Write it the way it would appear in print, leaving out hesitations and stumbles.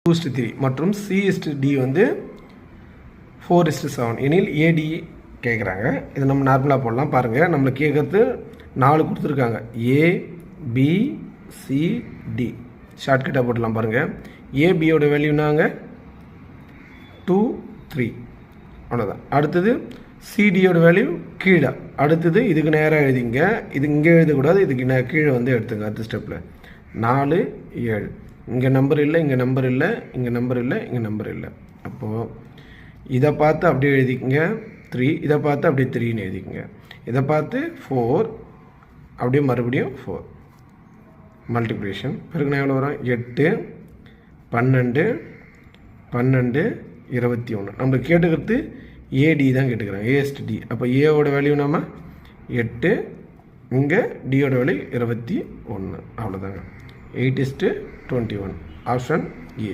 2:3 மற்றும் C/D வந்து 4:7 எனில் AD கேட்குறாங்க. இது நம்ம நார்மலாக போடலாம். பாருங்கள், நம்மளுக்கு கேட்குறது 4 கொடுத்துருக்காங்க. ABCD ஷார்ட்கட்டாக போடலாம். பாருங்கள், ABயோட வேல்யூனாங்க 2 3 அவ்வளோதான். அடுத்தது CDயோட வேல்யூ கீழே. அடுத்தது இதுக்கு நேராக எழுதிங்க. இது இங்கே எழுதக்கூடாது, இதுக்கு கீழே வந்து எடுத்துங்க. அடுத்த ஸ்டெப்பில் 4 7. இங்கே நம்பர் இல்லை, இங்கே நம்பர் இல்லை, இங்கே நம்பர் இல்லை, இங்கே நம்பர் இல்லை. அப்போது இதை பார்த்து அப்படியே எழுதிக்கங்க 3, இதை பார்த்து அப்படியே 3ன்னு எழுதிக்கங்க. இதை பார்த்து 4, அப்படியே மறுபடியும் 4 மல்டிப்ளிகேஷன். பிறகு எவ்வளோ வரும்? 8 12 12 21. நம்மளுக்கு கேட்டுக்கிறது AD தான் கேட்டுக்கிறாங்க, ASD. அப்போ ஏவோட வேல்யூ நம்ம 8, இங்கே டியோட வேல்யூ 21. அவ்வளோதாங்க. 8:21. Option A.